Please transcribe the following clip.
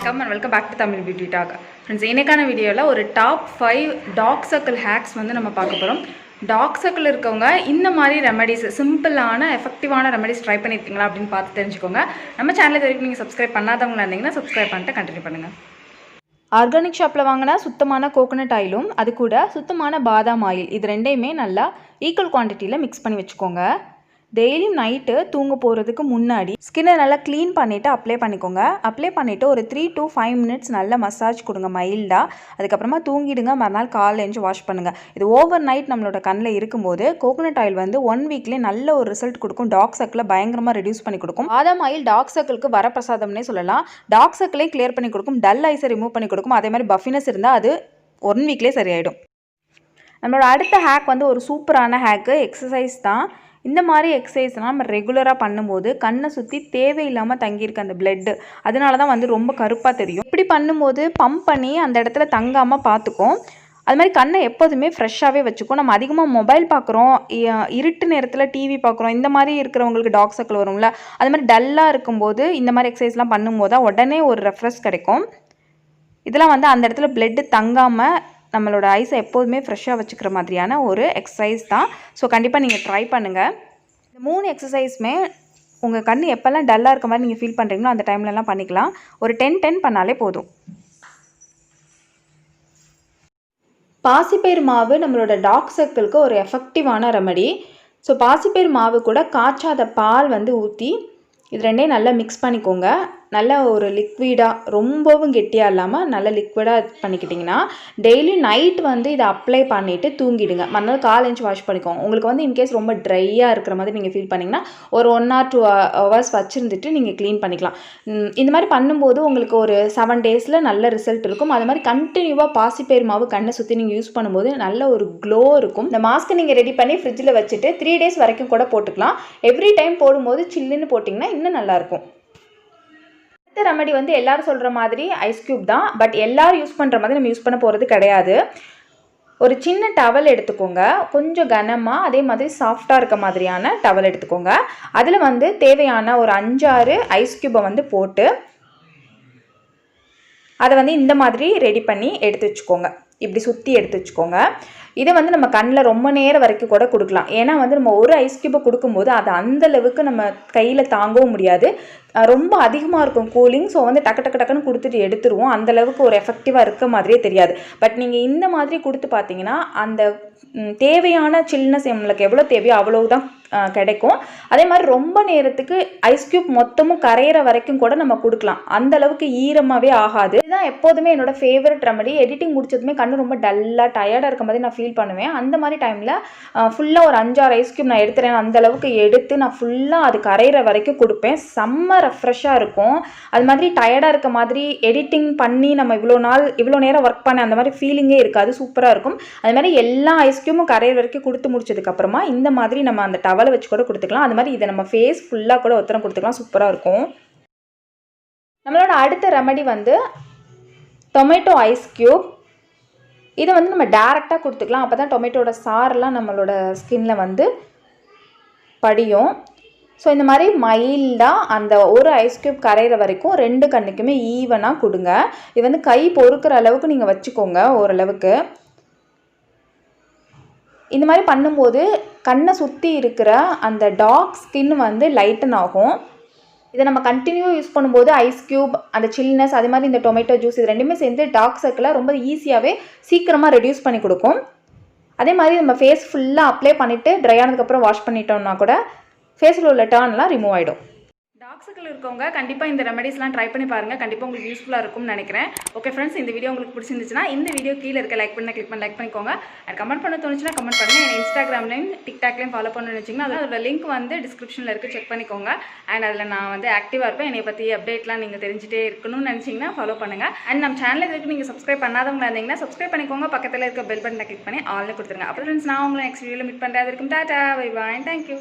வணக்கம் and welcome back to Tamil beauty talk. Friends, இன்னைக்கான வீடியோவில் ஒரு டாப் 5 டார்க் சர்க்கிள் ஹேக்ஸ் வந்து நம்ம பார்க்க போகிறோம். டார்க் சர்க்கிள் இருக்கவங்க இந்த மாதிரி ரெமடிஸ், சிம்பிளான எஃபெக்டிவான ரெமடிஸ் ட்ரை பண்ணியிருக்கீங்களா அப்படின்னு பார்த்து தெரிஞ்சுக்கோங்க. நம்ம சேனல் இது வரைக்கும் நீங்கள் சப்ஸ்கிரைப் பண்ணாதவங்களா இருந்தீங்கன்னா சப்ஸ்கிரைப் பண்ணிட்டு கண்டினியூ பண்ணுங்கள். ஆர்கானிக் ஷாப்பில் வாங்கினா சுத்தமான கோகோனட் ஆயிலும் அது கூட சுத்தமான பாதாம் ஆயில் இது ரெண்டையுமே நல்லா ஈக்குவல் குவான்டிட்டியில் மிக்ஸ் பண்ணி வச்சுக்கோங்க. டெய்லியும் நைட்டு தூங்க போகிறதுக்கு முன்னாடி ஸ்கின்னை நல்லா க்ளீன் பண்ணிவிட்டு அப்ளை பண்ணிக்கோங்க. அப்ளை பண்ணிவிட்டு ஒரு 3 to 5 minutes நல்லா மசாஜ் கொடுங்க மைல்டாக. அதுக்கப்புறமா தூங்கிடுங்க. மறுநாள் காலையில் எழுந்து வாஷ் பண்ணுங்கள். இது ஓவர் நைட் நம்மளோட கண்ணில் இருக்கும்போது கோகோனட் ஆயில் வந்து 1 weekலேயே நல்ல ஒரு ரிசல்ட் கொடுக்கும். டார்க் சர்க்கிளை பயங்கரமாக ரெடியூஸ் பண்ணி கொடுக்கும். பாதாம் ஆயில் டார்க் சர்க்கிளுக்கு வரப்பிரசாதம்னே சொல்லலாம். டார்க் சர்க்கிளையும் கிளியர் பண்ணி கொடுக்கும், டல் ஐஸை ரிமூவ் பண்ணி கொடுக்கும். அதே மாதிரி பஃபினஸ் இருந்தால் அது 1 weekலேயே சரியாயிடும். நம்மளோட அடுத்த ஹேக் வந்து ஒரு சூப்பரான ஹேக்கு, எக்ஸசைஸ் தான். இந்த மாதிரி எக்ஸசைஸ்லாம் நம்ம ரெகுலராக பண்ணும்போது கண்ணை சுற்றி தேவையில்லாமல் தங்கியிருக்க அந்த பிளட்டு அதனால தான் வந்து ரொம்ப கருப்பாக தெரியும். இப்படி பண்ணும்போது பம்ப் பண்ணி அந்த இடத்துல தங்காமல் பார்த்துக்கும். அது மாதிரி கண்ணை எப்போதுமே ஃப்ரெஷ்ஷாகவே வச்சுக்கும். நம்ம அதிகமாக மொபைல் பார்க்குறோம், இருட்டு நேரத்தில் டிவி பார்க்குறோம், இந்த மாதிரி இருக்கிறவங்களுக்கு டார்க் சர்க்கிள் வரும்ல, அது மாதிரி டல்லாக இருக்கும்போது இந்த மாதிரி எக்ஸசைஸ்லாம் பண்ணும்போது தான் உடனே ஒரு ரெஃப்ரெஷ் கிடைக்கும். இதெல்லாம் வந்து அந்த இடத்துல பிளட்டு தங்காமல் நம்மளோட ஐஸை எப்போதுமே ஃப்ரெஷ்ஷாக வச்சுக்கிற மாதிரியான ஒரு எக்ஸசைஸ் தான். ஸோ கண்டிப்பாக நீங்கள் ட்ரை பண்ணுங்கள். இந்த 3 எக்ஸசைஸுமே உங்கள் கண் எப்போல்லாம் டல்லாக இருக்க மாதிரி நீங்கள் ஃபீல் பண்ணுறீங்களோ அந்த டைம்லலாம் பண்ணிக்கலாம். ஒரு 10 பண்ணாலே போதும். பாசிப்பயிறு மாவு நம்மளோட டார்க் சர்க்கிளுக்கு ஒரு எஃபெக்டிவான ரெமடி. ஸோ பாசிப்பயிறு மாவு கூட காய்ச்சாத பால் வந்து ஊற்றி இது ரெண்டையும் நல்லா மிக்ஸ் பண்ணிக்கோங்க. நல்ல ஒரு லிக்விடாக, ரொம்பவும் கெட்டியாக இல்லாமல் நல்ல லிக்விடாக பண்ணிக்கிட்டிங்கன்னா டெய்லி நைட் வந்து இதை அப்ளை பண்ணிவிட்டு தூங்கிடுங்க. மறுநாள் காலேஜ் வாஷ் பண்ணிக்கோங்க. உங்களுக்கு வந்து இன்கேஸ் ரொம்ப ட்ரையாக இருக்கிற மாதிரி நீங்கள் ஃபீல் பண்ணிங்கன்னா ஒரு 1 or 2 hours வச்சுருந்துட்டு நீங்கள் க்ளீன் பண்ணிக்கலாம். இந்த மாதிரி பண்ணும்போது உங்களுக்கு ஒரு 7 days நல்ல ரிசல்ட் இருக்கும். அது மாதிரி கண்டினியூவாக பாசிப்பயிறு மாவு கண்ணை சுற்றி நீங்கள் யூஸ் பண்ணும்போது நல்ல ஒரு க்ளோ இருக்கும். இந்த மாஸ்க்கை நீங்கள் ரெடி பண்ணி ஃப்ரிட்ஜில் வச்சுட்டு 3 days வரைக்கும் கூட போட்டுக்கலாம். எவ்ரி டைம் போடும்போது சில்லுன்னு போட்டிங்கன்னா இன்னும் நல்லாயிருக்கும். அடுத்த ரெமடி வந்து எல்லாரும் சொல்கிற மாதிரி ஐஸ் க்யூப் தான். பட் எல்லோரும் யூஸ் பண்ணுற மாதிரி நம்ம யூஸ் பண்ண போகிறது கிடையாது. ஒரு சின்ன டவல் எடுத்துக்கோங்க, கொஞ்சம் கனமாக அதே மாதிரி சாஃப்டாக இருக்க மாதிரியான டவல் எடுத்துக்கோங்க. அதில் வந்து தேவையான ஒரு 5-6 ஐஸ் க்யூப்பை வந்து போட்டு அதை வந்து இந்த மாதிரி ரெடி பண்ணி எடுத்து வச்சுக்கோங்க. இப்படி சுற்றி எடுத்து வச்சுக்கோங்க. இதை வந்து நம்ம கண்ணில் ரொம்ப நேரம் வரைக்கும் கூட கொடுக்கலாம். ஏன்னா வந்து நம்ம ஒரு ஐஸ் க்யூப்பை கொடுக்கும்போது அது அந்தளவுக்கு நம்ம கையில் தாங்கவும் முடியாது, ரொம்ப அதிகமாக இருக்கும் கூலிங். ஸோ வந்து டக்குன்னு கொடுத்துட்டு எடுத்துருவோம். அந்தளவுக்கு ஒரு எஃபெக்டிவாக இருக்க மாதிரியே தெரியாது. பட் நீங்கள் இந்த மாதிரி கொடுத்து பார்த்தீங்கன்னா அந்த தேவையான சில்னஸ் நம்மளுக்கு எவ்வளோ தேவையோ அவ்வளவு தான் கிடைக்கும். அதே மாதிரி ரொம்ப நேரத்துக்கு ஐஸ் க்யூப் மொத்தமும் கரையிற வரைக்கும் கூட நம்ம கொடுக்கலாம். அந்த அளவுக்கு ஈரமாகவே ஆகாது. இதுதான் எப்போதுமே என்னோட ஃபேவரட் ரெமடி. எடிட்டிங் முடிச்சதுமே கண்ணு ரொம்ப டல்லாக டயர்டாக இருக்க மாதிரி நான் ஃபீல் பண்ணுவேன். அந்த மாதிரி டைமில் ஃபுல்லாக ஒரு 5-6 ஐஸ் க்யூப் நான் எடுத்துறேன். அந்த அளவுக்கு எடுத்து நான் ஃபுல்லாக அது கரையிற வரைக்கும் கொடுப்பேன். செம்ம ரெஃப்ரெஷ்ஷாக இருக்கும். அது மாதிரி டயர்டாக இருக்க மாதிரி எடிட்டிங் பண்ணி நம்ம இவ்வளோ நேரம் ஒர்க் பண்ண அந்த மாதிரி ஃபீலிங்கே இருக்காது. சூப்பராக இருக்கும். அது மாதிரி எல்லா ஐஸ் க்யூபும் கரையிற வரைக்கும் கொடுத்து முடிச்சதுக்கப்புறமா இந்த மாதிரி நம்ம அந்த டவலை வச்சு கூட கொடுத்துக்கலாம். அது மாதிரி இதை நம்ம ஃபேஸ் ஃபுல்லாக கூட ஒத்தரம் கொடுத்துக்கலாம். சூப்பராக இருக்கும். நம்மளோட அடுத்த ரெமடி வந்து டொமேட்டோ ஐஸ் க்யூப். இதை வந்து நம்ம டேரெக்டாக கொடுத்துக்கலாம். அப்போ தான் டொமேட்டோட சாரெலாம் நம்மளோட ஸ்கின்னில் வந்து படியும். ஸோ இந்த மாதிரி மைல்டாக அந்த ஒரு ஐஸ் க்யூப் கரையிற வரைக்கும் 2 கண்ணுக்குமே ஈவனாக கொடுங்க. இது வந்து கை பொறுக்கிற அளவுக்கு நீங்கள் வச்சுக்கோங்க. ஓரளவுக்கு இந்த மாதிரி பண்ணும்போது கண்ணை சுற்றி இருக்கிற அந்த டார்க் ஸ்கின் வந்து லைட்டன் ஆகும். இதை நம்ம கண்டினியூ யூஸ் பண்ணும்போது ஐஸ் க்யூப், அந்த சில்னஸ், அது மாதிரி இந்த டொமேட்டோ ஜூஸ் இது ரெண்டுமே சேர்ந்து டார்க் சர்க்கிளை ரொம்ப ஈஸியாகவே சீக்கிரமாக ரெடியூஸ் பண்ணி கொடுக்கும். அதே மாதிரி நம்ம ஃபேஸ் ஃபுல்லாக அப்ளை பண்ணிவிட்டு ட்ரை ஆனதுக்கப்புறம் வாஷ் பண்ணிட்டோம்னா கூட ஃபேஸில் உள்ள டர்ன்லாம் ரிமூவ் ஆகிடும். டார்க் சர்க்கிள் இருக்கவங்க கண்டிப்பாக இந்த ரெமடிஸ்லாம் ட்ரை பண்ணி பாருங்கள். கண்டிப்பாக உங்களுக்கு யூஸ்ஃபுல்லாக இருக்கும்னு நினைக்கிறேன். ஓகே ஃப்ரெண்ட்ஸ், இந்த வீடியோ உங்களுக்கு பிடிச்சிருந்துச்சுன்னா இந்த வீடியோ கீழே இருக்க லைக் பண்ணிக்கோங்க. அண்ட் கமெண்ட் பண்ண தோணுச்சுன்னா கமெண்ட் பண்ணுங்கள். என் இன்ஸ்டாகிராம்லையும் டிக்டாக்லையும் ஃபாலோ பண்ணணும்னு வச்சிங்கன்னா அதோட லிங்க் வந்து டிஸ்கிரிப்ஷனில் இருக்குது, செக் பண்ணிக்கோங்க. அண்ட் அதில் நான் வந்து ஆக்டிவாக இருப்பேன். என்னை பற்றி அப்டேட்லாம் நீங்கள் தெரிஞ்சுட்டே இருக்கணும்னு நினச்சிங்கன்னா ஃபாலோ பண்ணுங்கள். அண்ட் நம்ம சேனலில் இதுக்கு நீங்கள் சப்ஸ்கிரைப் பண்ணாதவங்க இருந்தீங்கன்னா சப்ஸ்கிரைப் பண்ணிக்கோங்க. பக்கத்தில் இருக்க பெல் பட்டனை கிளிக் பண்ணி ஆல்னு கொடுத்துருங்க. அப்புறம் ஃப்ரெண்ட்ஸ், நான் உங்களை நெக்ஸ்ட் வீடியோவில் மீட் பண்ணுறது இருக்கும். Tata, bye bye, thank you.